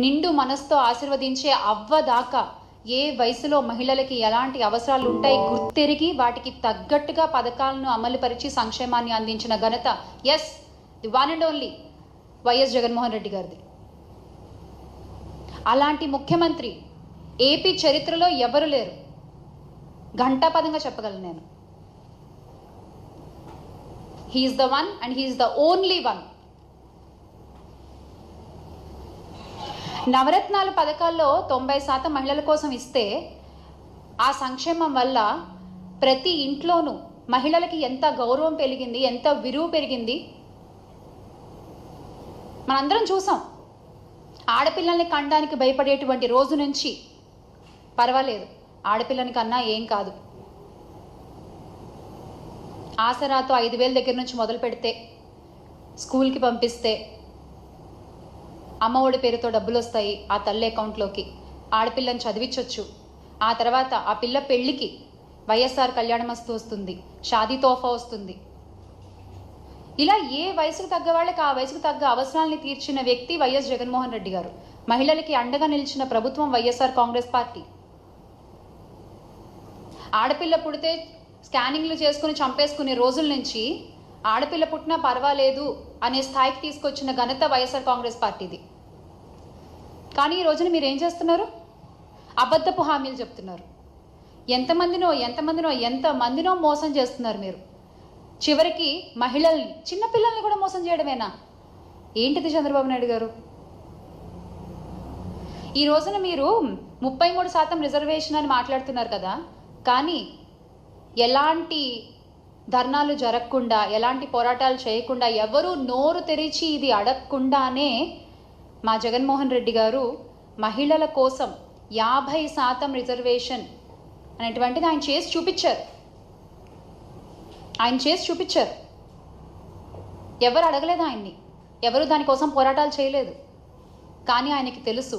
నిండు మనసుతో ఆశీర్వదించే అవ్వ దాకా ఏ వయసులో మహిళలకి ఎలాంటి అవసరాలు ఉంటాయి గుర్తెరిగి వాటికి తగ్గట్టుగా పథకాలను అమలుపరిచి సంక్షేమాన్ని అందించిన ఘనత is the one and only YS Jaganmohan Reddy గారిది. అలాంటి ముఖ్యమంత్రి ఏపీ చరిత్రలో ఎవరు లేరు, ఘంటాపదంగా చెప్పగలను నేను. He's the one and he's the only one. నవరత్నాల పథకాల్లో 90% మహిళల కోసం ఇస్తే ఆ సంక్షేమం వల్ల ప్రతి ఇంట్లోనూ మహిళలకి ఎంత గౌరవం పెరిగింది, ఎంత విలువ పెరిగింది మనందరం చూసాం. ఆడపిల్లల్ని కనడానికి భయపడేటువంటి రోజు నుంచి పర్వాలేదు, ఆడపిల్లని కన్నా ఏం కాదు, ఆసరాతో 5,000 దగ్గర నుంచి మొదలు పెడితే స్కూల్కి పంపిస్తే అమ్మఒడి పేరుతో డబ్బులు వస్తాయి ఆ తల్లి అకౌంట్లోకి, ఆడపిల్లని చదివించవచ్చు. ఆ తర్వాత ఆ పిల్ల పెళ్ళికి వైఎస్ఆర్ కళ్యాణమస్తు వస్తుంది, షాదీ తోఫా వస్తుంది. ఇలా ఏ వయసుకు తగ్గ వాళ్ళకి ఆ వయసుకు తగ్గ అవసరాలని తీర్చిన వ్యక్తి వైఎస్ జగన్మోహన్ రెడ్డి గారు. మహిళలకి అండగా నిలిచిన ప్రభుత్వం వైఎస్ఆర్ కాంగ్రెస్ పార్టీ. ఆడపిల్ల పుడితే స్కానింగ్లు చేసుకుని చంపేసుకునే రోజుల నుంచి ఆడపిల్ల పుట్టినా పర్వాలేదు అనే స్థాయికి తీసుకొచ్చిన ఘనత వైఎస్ఆర్ కాంగ్రెస్ పార్టీది. కానీ ఈ రోజున మీరు ఏం చేస్తున్నారు? అబద్ధపు హామీలు చెప్తున్నారు. ఎంతమందినో మోసం చేస్తున్నారు మీరు. చివరికి మహిళల్ని, చిన్నపిల్లల్ని కూడా మోసం చేయడమేనా? ఏంటిది చంద్రబాబు నాయుడు గారు? ఈ రోజున మీరు 33% రిజర్వేషన్ అని మాట్లాడుతున్నారు కదా, కానీ ఎలాంటి ధర్నాలు జరగకుండా, ఎలాంటి పోరాటాలు చేయకుండా, ఎవరు నోరు తెరిచి ఇది అడగకుండానే మా జగన్మోహన్ రెడ్డి గారు మహిళల కోసం 50% రిజర్వేషన్ అనేటువంటిది ఆయన చేసి చూపించారు. ఎవరు అడగలేదు ఆయన్ని, ఎవరు దానికోసం పోరాటాలు చేయలేదు. కానీ ఆయనకి తెలుసు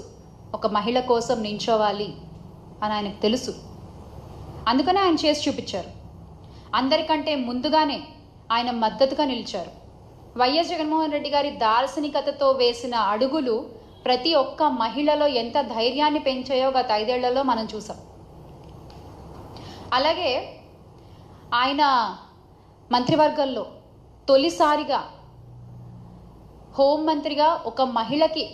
ఒక మహిళ కోసం నించోవాలి అని ఆయనకు తెలుసు. అందుకనే ఆయన చేసి చూపించారు. అందరికంటే ముందుగానే ఆయన మద్దతుగా నిలిచారు. వైఎస్ జగన్మోహన్ రెడ్డి గారి దార్శనికతతో వేసిన అడుగులు ప్రతి ఒక్క మహిళలో ఎంత ధైర్యాన్ని పెంచాయో గత 5 ఏళ్లలో మనం చూసాం. అలాగే ఆయన మంత్రివర్గంలో తొలిసారిగా హోంమంత్రిగా ఒక మహిళకి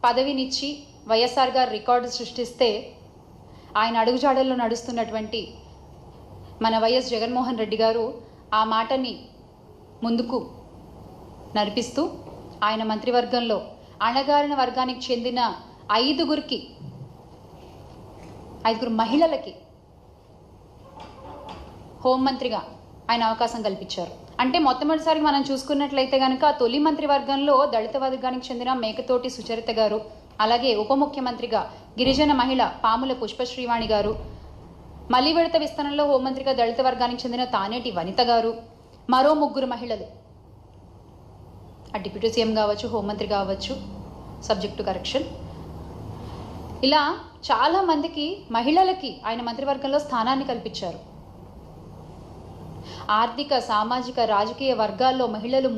పదవినిచ్చి వైఎస్ఆర్ గారు రికార్డు సృష్టిస్తే, ఆయన అడుగుజాడల్లో నడుస్తున్నటువంటి మన వైఎస్ జగన్మోహన్ రెడ్డి గారు ఆ మాటని ముందుకు నడిపిస్తూ ఆయన మంత్రివర్గంలో అణగారిన వర్గానికి చెందిన 5 మహిళలకి హోంమంత్రిగా ఆయన అవకాశం కల్పించారు. అంటే మొట్టమొదటిసారి మనం చూసుకున్నట్లయితే కనుక తొలి మంత్రివర్గంలో దళిత వర్గానికి చెందిన మేకతోటి సుచరిత గారు, అలాగే ఉప ముఖ్యమంత్రిగా గిరిజన మహిళ పాముల పుష్పశ్రీవాణి గారు, మలి విడత విస్తరణలో హోంమంత్రిగా దళిత వర్గానికి చెందిన తానేటి వనిత గారు, మరో 3 మహిళలు, ఆ డిప్యూటీ సీఎం కావచ్చు, హోంమంత్రి కావచ్చు, సబ్జెక్ట్ టు కరెక్షన్, ఇలా చాలామందికి మహిళలకి ఆయన మంత్రివర్గంలో స్థానాన్ని కల్పించారు. ఆర్థిక, సామాజిక, రాజకీయ వర్గాల్లో మహిళలు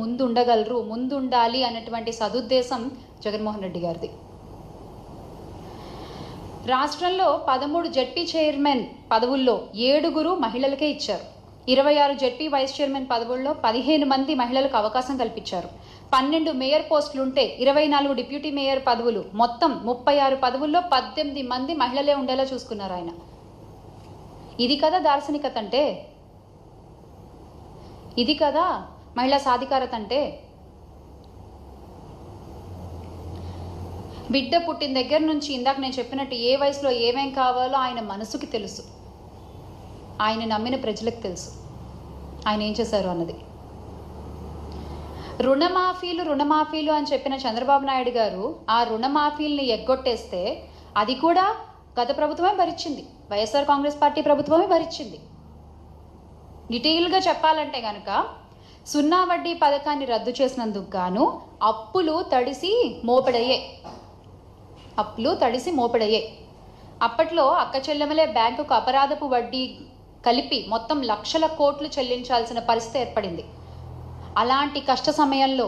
ముందుండాలి అన్నటువంటి సదుద్దేశం జగన్మోహన్ రెడ్డి గారిది. రాష్ట్రంలో 13 జడ్పీ చైర్మన్ పదవుల్లో 7 మహిళలకే ఇచ్చారు. 26 జడ్పీ వైస్ చైర్మన్ పదవుల్లో 15 మంది మహిళలకు అవకాశం కల్పించారు. 12 మేయర్ పోస్టులుంటే 24 డిప్యూటీ మేయర్ పదవులు, మొత్తం 36 పదవుల్లో 18 మంది మహిళలే ఉండేలా చూసుకున్నారు ఆయన. ఇది కదా దార్శనికత అంటే, ఇది కదా మహిళా సాధికారత అంటే. బిడ్డ పుట్టిన దగ్గర నుంచి ఇందాక నేను చెప్పినట్టు ఏ వయసులో ఏమేం కావాలో ఆయన మనసుకి తెలుసు, ఆయన నమ్మిన ప్రజలకు తెలుసు ఆయన ఏం చేశారు అన్నది. రుణమాఫీలు అని చెప్పిన చంద్రబాబు నాయుడు గారు ఆ రుణమాఫీల్ని ఎగ్గొట్టేస్తే అది కూడా గత ప్రభుత్వమే భరించింది, వైఎస్ఆర్ కాంగ్రెస్ పార్టీ ప్రభుత్వమే భరించింది. డీటెయిల్గా చెప్పాలంటే కనుక 0 వడ్డీ పథకాన్ని రద్దు చేసినందుకు గాను అప్పులు తడిసి మోపెడయ్యాయి. అప్పట్లో అక్క చెల్లెమలే బ్యాంకుకు అపరాధపు వడ్డీ కలిపి మొత్తం లక్షల కోట్లు చెల్లించాల్సిన పరిస్థితి ఏర్పడింది. అలాంటి కష్ట సమయంలో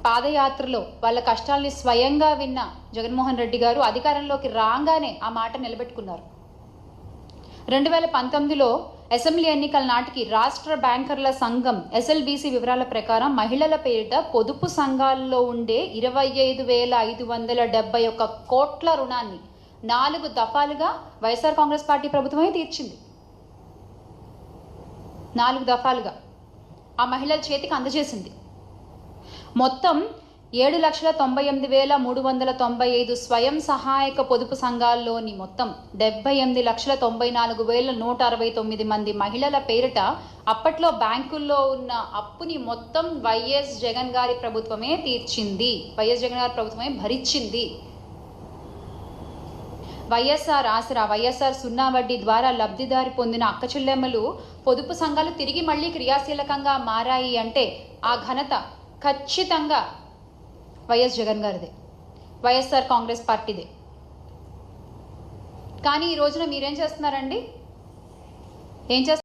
పాదయాత్రలో వాళ్ళ కష్టాల్ని స్వయంగా విన్న జగన్మోహన్ రెడ్డి గారు అధికారంలోకి రాగానే ఆ మాట నిలబెట్టుకున్నారు. 2019లో అసెంబ్లీ ఎన్నికల నాటికి రాష్ట్ర బ్యాంకర్ల సంఘం SLBC వివరాల ప్రకారం మహిళల పేరిట పొదుపు సంఘాల్లో ఉండే 25,571 కోట్ల రుణాన్ని 4 దఫాలుగా వైఎస్ఆర్ కాంగ్రెస్ పార్టీ ప్రభుత్వమే తీర్చింది. 4 దఫాలుగా ఆ మహిళల చేతికి అందజేసింది. మొత్తం 7,98,395 స్వయం సహాయక పొదుపు సంఘాల్లోని మొత్తం 78,94,169 మంది మహిళల పేరిట అప్పట్లో బ్యాంకుల్లో ఉన్న అప్పుని మొత్తం వైఎస్ జగన్ గారి ప్రభుత్వమే తీర్చింది. వైఎస్ జగన్ గారి ప్రభుత్వమే భరించింది. వైఎస్ఆర్ ఆసరా, వైఎస్ఆర్ సున్నా వడ్డీ ద్వారా లబ్ధిదారి పొందిన అక్కచెల్లెమ్మలు పొదుపు సంఘాలు తిరిగి మళ్ళీ క్రియాశీలకంగా మారాయి అంటే ఆ ఘనత ఖచ్చితంగా వైఎస్ జగన్ గారిదే, వైఎస్ఆర్ కాంగ్రెస్ పార్టీదే. కానీ ఈ రోజున మీరేం చేస్తున్నారండి? ఏం చేస్తున్నారు?